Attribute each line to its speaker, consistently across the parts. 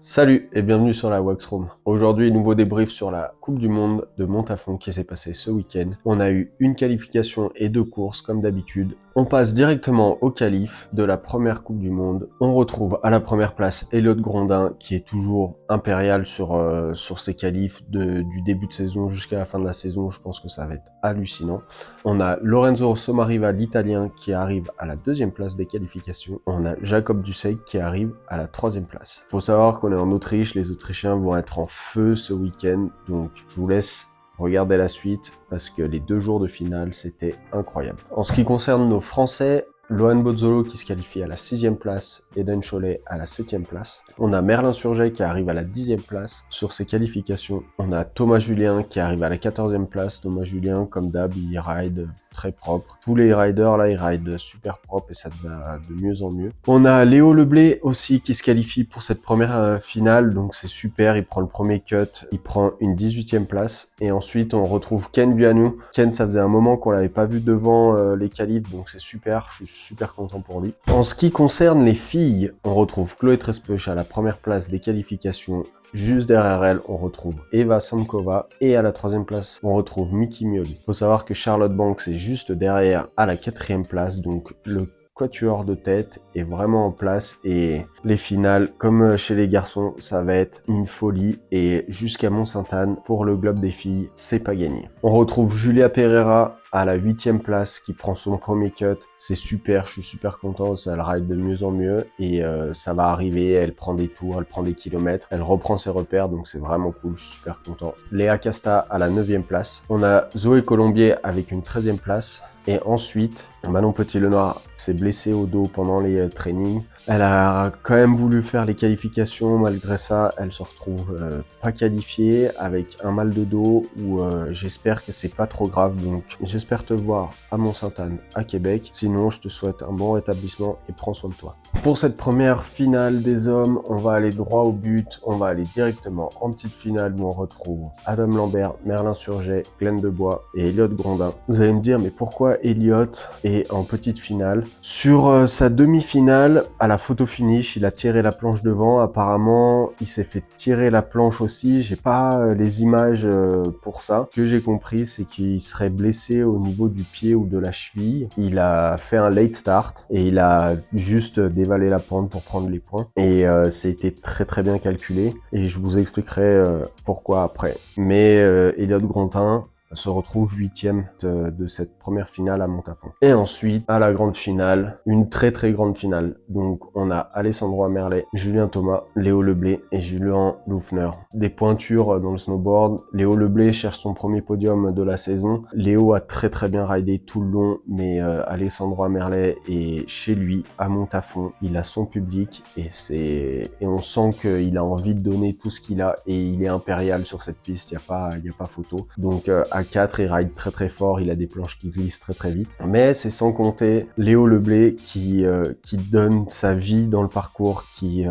Speaker 1: Salut et bienvenue sur la Waxroom. Aujourd'hui, nouveau débrief sur la Coupe du Monde de Montafon qui s'est passée ce week-end. On a eu une qualification et deux courses comme d'habitude. On passe directement au qualif de la première Coupe du Monde. On retrouve à la première place Elliott Grondin qui est toujours impérial sur ses qualifs du début de saison jusqu'à la fin de la saison. Je pense que ça va être hallucinant. On a Lorenzo Somariva, l'Italien, qui arrive à la deuxième place des qualifications. On a Jacob Dussek qui arrive à la troisième place. Faut savoir qu'on est en Autriche, les Autrichiens vont être en feu ce week-end, donc je vous laisse regarder la suite parce que les 2 jours de finale, c'était incroyable. En ce qui concerne nos Français, Lohan Bozzolo qui se qualifie à la 6e place, Eden Cholet à la 7e place. On a Merlin Surget qui arrive à la 10e place sur ses qualifications. On a Thomas Julien qui arrive à la 14e place. Thomas Julien, comme d'hab, il ride très propre. Tous les riders là, ils ride super propre et ça va de mieux en mieux. On a Léo Leblé aussi qui se qualifie pour cette première finale, donc c'est super. Il prend le premier cut, il prend une 18e place. Et ensuite, on retrouve Ken Buanou. Ken, ça faisait un moment qu'on l'avait pas vu devant les qualifs, donc c'est super. Je suis super content pour lui. En ce qui concerne les filles, on retrouve Chloé Trespech à la première place des qualifications. Juste derrière elle, on retrouve Eva Samkova et à la 3e place, on retrouve Miki Mioli. Faut savoir que Charlotte Banks est juste derrière à la 4e place, donc le quatuor de tête est vraiment en place et les finales, comme chez les garçons, ça va être une folie et jusqu'à Mont-Sainte-Anne, pour le globe des filles, c'est pas gagné. On retrouve Julia Pereira à la 8e place qui prend son premier cut. C'est super, je suis super content, ça le ride de mieux en mieux et ça va arriver, elle prend des tours, elle prend des kilomètres, elle reprend ses repères, donc c'est vraiment cool, je suis super content. Léa Casta à la 9e place. On a Zoé Colombier avec une 13e place. Et ensuite, Manon Petit-Lenoir s'est blessée au dos pendant les trainings. Elle a quand même voulu faire les qualifications, malgré ça, elle se retrouve pas qualifiée avec un mal de dos où j'espère que c'est pas trop grave. Donc j'espère te voir à Mont-Sainte-Anne, à Québec. Sinon, je te souhaite un bon rétablissement et prends soin de toi. Pour cette première finale des hommes, on va aller droit au but. On va aller directement en petite finale où on retrouve Adam Lambert, Merlin Surget, Glenn Debois et Elliott Grondin. Vous allez me dire, mais pourquoi Elliott est en petite finale? Sur sa demi-finale, à la photo finish, il a tiré la planche devant. Apparemment, il s'est fait tirer la planche aussi. J'ai pas les images pour ça. Ce que j'ai compris, c'est qu'il serait blessé au niveau du pied ou de la cheville. Il a fait un late start et il a juste dévalé la pente pour prendre les points. Et c'était très très bien calculé. Et je vous expliquerai pourquoi après. Mais Elliott Grondin se retrouve 8e de cette première finale à Montafon. Et ensuite, à la grande finale, une très très grande finale. Donc on a Alessandro Amerlet, Julien Thomas, Léo Leblé et Julien Loufner. Des pointures dans le snowboard. Léo Leblé cherche son premier podium de la saison. Léo a très très bien ridé tout le long, mais Alessandro Amerlet est chez lui à Montafon. Il a son public et on sent qu'il a envie de donner tout ce qu'il a et il est impérial sur cette piste. Il y a pas photo. Donc à 4, il ride très très fort, il a des planches qui glissent très très vite. Mais c'est sans compter Léo Leblé qui donne sa vie dans le parcours, qui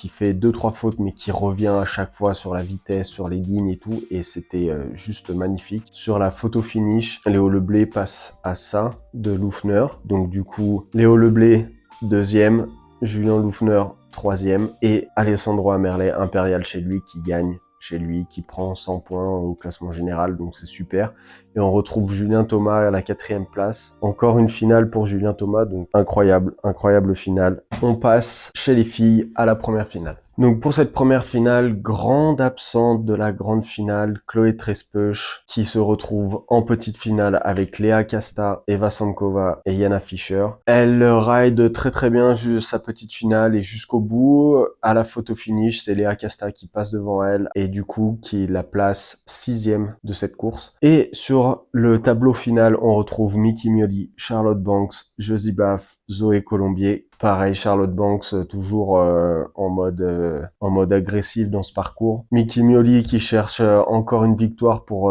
Speaker 1: fait 2-3 fautes mais qui revient à chaque fois sur la vitesse, sur les lignes et tout. Et c'était juste magnifique. Sur la photo finish, Léo Leblé passe à ça de Loufner. Donc du coup, Léo Leblé, 2e, Julien Loufner, 3e et Alessandro Amerlet, impérial chez lui, qui gagne chez lui, qui prend 100 points au classement général, donc c'est super. Et on retrouve Julien Thomas à la 4e place. Encore une finale pour Julien Thomas, donc incroyable, incroyable finale. On passe chez les filles à la première finale. Donc pour cette première finale, grande absente de la grande finale, Chloé Trespech qui se retrouve en petite finale avec Léa Casta, Eva Samkova et Yana Fischer. Elle ride très très bien sa petite finale et jusqu'au bout. À la photo finish, c'est Léa Casta qui passe devant elle et du coup qui la place 6e de cette course. Et sur le tableau final, on retrouve Miki Mioli, Charlotte Banks, Josie Baff, Zoé Colombier. Pareil, Charlotte Banks toujours en mode agressif dans ce parcours. Miki Mioli qui cherche encore une victoire pour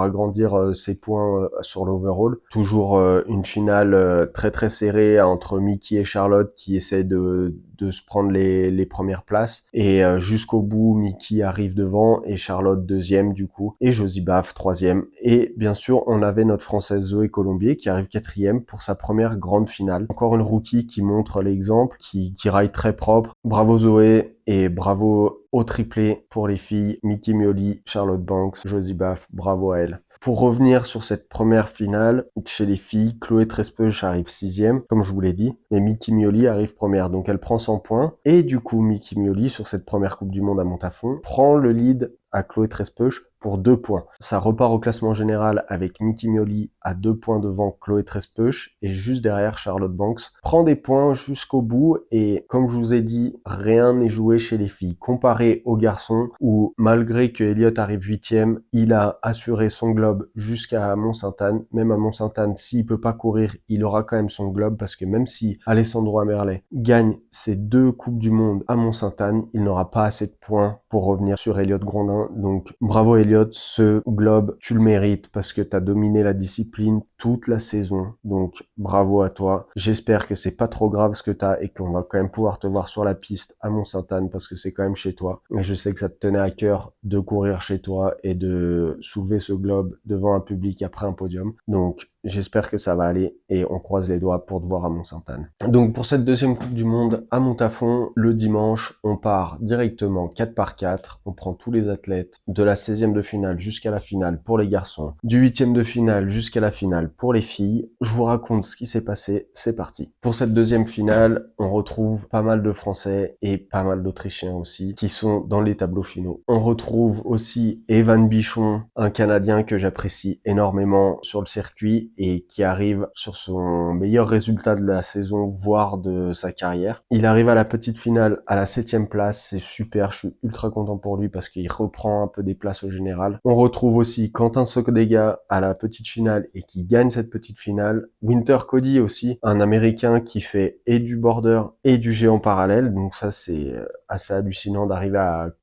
Speaker 1: agrandir ses points sur l'overall. Toujours une finale très très serrée entre Miki et Charlotte qui essaient de de se prendre les premières places. Et jusqu'au bout, Miki arrive devant et Charlotte deuxième du coup. Et Josibaf troisième. Et bien sûr, on avait notre Française Zoé Colombier qui arrive quatrième pour sa première grande finale. Encore une rookie qui montre l'exemple, qui raille très propre. Bravo Zoé et bravo au triplé pour les filles. Miki Mioli, Charlotte Banks, Josibaf, bravo à elle. Pour revenir sur cette première finale, chez les filles, Chloé Trespeuch arrive sixième, comme je vous l'ai dit, mais Miki Mioli arrive première, donc elle prend 100 points. Et du coup, Miki Mioli, sur cette première Coupe du Monde à Montafon, prend le lead à Chloé Trespeuch pour 2 points. Ça repart au classement général avec Miki Mioli à 2 points devant Chloé Trespeuch et juste derrière Charlotte Banks. Prend des points jusqu'au bout et comme je vous ai dit, rien n'est joué chez les filles. Comparé aux garçons où malgré que Elliott arrive 8e, il a assuré son globe jusqu'à Mont-Sainte-Anne. Même à Mont-Sainte-Anne, s'il peut pas courir, il aura quand même son globe parce que même si Alessandro Amerlet gagne ses 2 Coupes du Monde à Mont-Sainte-Anne, il n'aura pas assez de points pour revenir sur Elliott Grondin. Donc bravo Elliott, ce globe, tu le mérites parce que tu as dominé la discipline toute la saison. Donc bravo à toi. J'espère que c'est pas trop grave ce que tu as et qu'on va quand même pouvoir te voir sur la piste à Mont-Sainte-Anne parce que c'est quand même chez toi. Et je sais que ça te tenait à cœur de courir chez toi et de soulever ce globe devant un public après un podium. Donc j'espère que ça va aller et on croise les doigts pour te voir à Mont-Sainte-Anne. Donc pour cette deuxième Coupe du Monde à Montafon, le dimanche, on part directement 4 par 4. On prend tous les athlètes de la 16e de finale jusqu'à la finale pour les garçons, du 8e de finale jusqu'à la finale pour les filles. Je vous raconte ce qui s'est passé, c'est parti. Pour cette deuxième finale, on retrouve pas mal de Français et pas mal d'Autrichiens aussi qui sont dans les tableaux finaux. On retrouve aussi Evan Bichon, un Canadien que j'apprécie énormément sur le circuit et qui arrive sur son meilleur résultat de la saison, voire de sa carrière. Il arrive à la petite finale à la 7e place, c'est super, je suis ultra content pour lui parce qu'il reprend un peu des places au général. On retrouve aussi Quentin Sokdega à la petite finale et qui gagne cette petite finale. Winter Cody aussi, un Américain qui fait et du border et du géant parallèle, donc ça c'est assez hallucinant d'arriver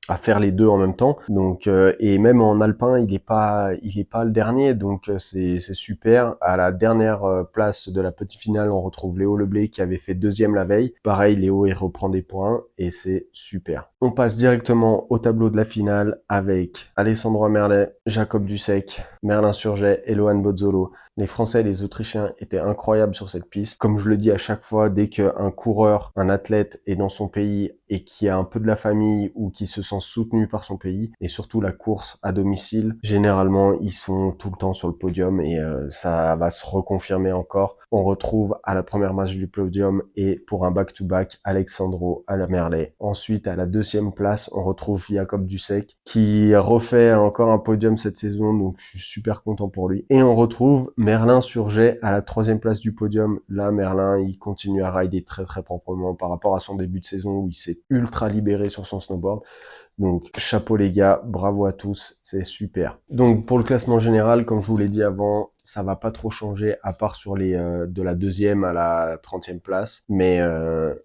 Speaker 1: à faire les deux en même temps. Donc et même en alpin, il est pas le dernier, donc c'est super. À la dernière place de la petite finale, on retrouve Léo Leblé qui avait fait deuxième la veille. Pareil, Léo il reprend des points et c'est super. On passe directement au tableau de la finale avec Alessandro Amerlet, Jacob Dussek, Merlin Surget et Lohan Bozzolo. Les Français et les Autrichiens étaient incroyables sur cette piste. Comme je le dis à chaque fois, dès qu'un coureur, un athlète est dans son pays et qui a un peu de la famille ou qui se sent soutenu par son pays, et surtout la course à domicile, généralement ils sont tout le temps sur le podium et ça va se reconfirmer encore. On retrouve à la première marche du podium et pour un back-to-back Alexandro Amerlet. Ensuite à la deuxième place, on retrouve Jacob Dussek qui refait encore un podium cette saison, donc je suis super content pour lui. Et on retrouve Merlin Surget à la troisième place du podium. Là, Merlin, il continue à rider très très proprement par rapport à son début de saison où il s'est ultra libéré sur son snowboard. Donc chapeau les gars, bravo à tous, c'est super. Donc pour le classement général, comme je vous l'ai dit avant, ça va pas trop changer à part sur les de la deuxième à la 30e place. Mais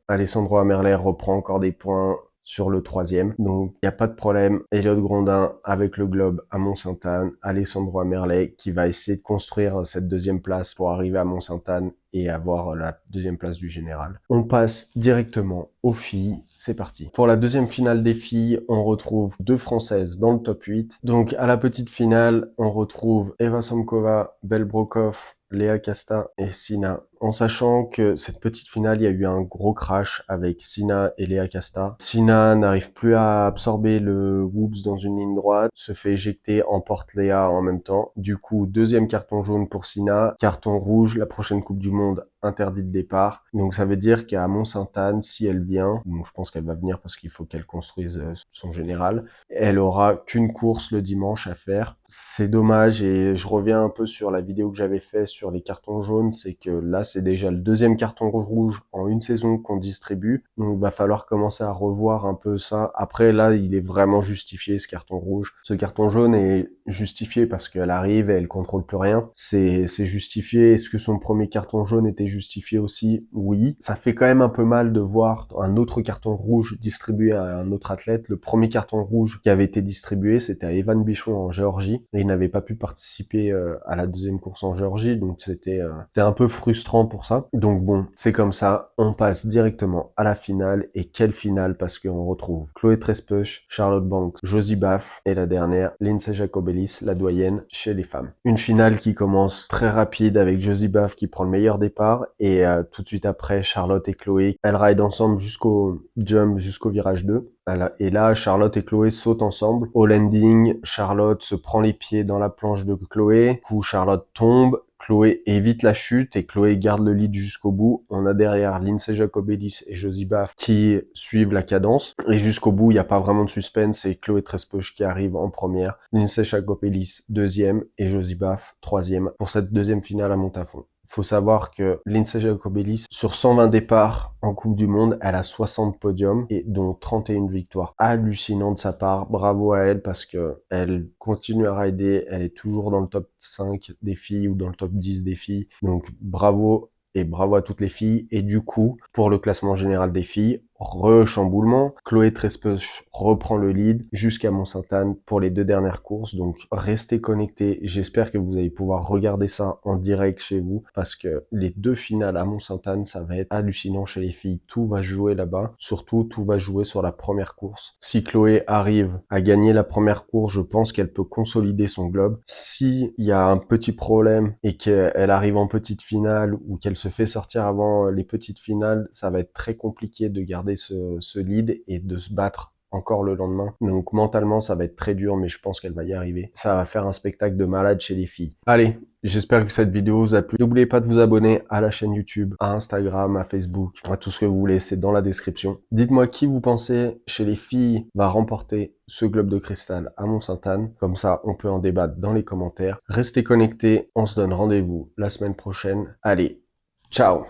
Speaker 1: Alessandro Amerlet reprend encore des points sur le troisième. Donc, il n'y a pas de problème. Elliott Grondin avec le globe à Mont-Sainte-Anne. Alessandro Amerlet qui va essayer de construire cette deuxième place pour arriver à Mont-Sainte-Anne et avoir la deuxième place du général. On passe directement aux filles. C'est parti. Pour la deuxième finale des filles, on retrouve 2 Françaises dans le top 8. Donc, à la petite finale, on retrouve Eva Somkova, Belle Brokoff, Léa Casta et Sina. En sachant que cette petite finale, il y a eu un gros crash avec Sina et Léa Casta. Sina n'arrive plus à absorber le whoops dans une ligne droite, se fait éjecter, emporte Léa en même temps. Du coup, deuxième carton jaune pour Sina, carton rouge, la prochaine Coupe du Monde interdit de départ. Donc ça veut dire qu'à Mont-Sainte-Anne, si elle vient, donc je pense qu'elle va venir parce qu'il faut qu'elle construise son général, elle aura qu'une course le dimanche à faire. C'est dommage et je reviens un peu sur la vidéo que j'avais fait sur les cartons jaunes, c'est que là c'est déjà le deuxième carton rouge en une saison qu'on distribue, donc il va falloir commencer à revoir un peu ça. Après là il est vraiment justifié ce carton rouge. Ce carton jaune est justifié parce qu'elle arrive et elle contrôle plus rien. C'est justifié. Est-ce que son premier carton jaune était justifié aussi? Oui. Ça fait quand même un peu mal de voir un autre carton rouge distribué à un autre athlète. Le premier carton rouge qui avait été distribué, c'était à Evan Bichon en Géorgie et il n'avait pas pu participer à la deuxième course en Géorgie, donc c'était un peu frustrant moment pour ça. Donc bon, c'est comme ça, on passe directement à la finale. Et quelle finale, parce qu'on retrouve Chloé Trespeuch, Charlotte Banks, Josie Baff et la dernière, Lindsay Jacobellis, la doyenne chez les femmes. Une finale qui commence très rapide avec Josie Baff qui prend le meilleur départ et tout de suite après, Charlotte et Chloé, elles ride ensemble jusqu'au jump, jusqu'au virage 2. Et là, Charlotte et Chloé sautent ensemble. Au landing, Charlotte se prend les pieds dans la planche de Chloé. Du coup, Charlotte tombe. Chloé évite la chute et Chloé garde le lead jusqu'au bout. On a derrière Lindsay Jacobellis et Josie Baff qui suivent la cadence. Et jusqu'au bout, il n'y a pas vraiment de suspense. C'est Chloé Trespeuch qui arrive en première, Lindsay Jacobellis deuxième et Josie Baff troisième pour cette deuxième finale à Montafon. Faut savoir que Lindsay Jacobellis, sur 120 départs en Coupe du Monde, elle a 60 podiums et dont 31 victoires. Hallucinant de sa part. Bravo à elle parce que elle continue à rider. Elle est toujours dans le top 5 des filles ou dans le top 10 des filles. Donc bravo. Et bravo à toutes les filles. Et du coup, pour le classement général des filles, rechamboulement. Chloé Trespeuch reprend le lead jusqu'à Mont-Sainte-Anne pour les 2 dernières courses. Donc, restez connectés. J'espère que vous allez pouvoir regarder ça en direct chez vous parce que les 2 finales à Mont-Sainte-Anne, ça va être hallucinant chez les filles. Tout va jouer là-bas. Surtout, tout va jouer sur la première course. Si Chloé arrive à gagner la première course, je pense qu'elle peut consolider son globe. Si il y a un petit problème et qu'elle arrive en petite finale ou qu'elle se fait sortir avant les petites finales, ça va être très compliqué de garder ce lead et de se battre encore le lendemain. Donc mentalement, ça va être très dur, mais je pense qu'elle va y arriver. Ça va faire un spectacle de malade chez les filles. Allez, j'espère que cette vidéo vous a plu. N'oubliez pas de vous abonner à la chaîne YouTube, à Instagram, à Facebook, à tout ce que vous voulez, c'est dans la description. Dites-moi qui vous pensez chez les filles va remporter ce globe de cristal à Mont-Sainte-Anne. Comme ça, on peut en débattre dans les commentaires. Restez connectés, on se donne rendez-vous la semaine prochaine. Allez, ciao!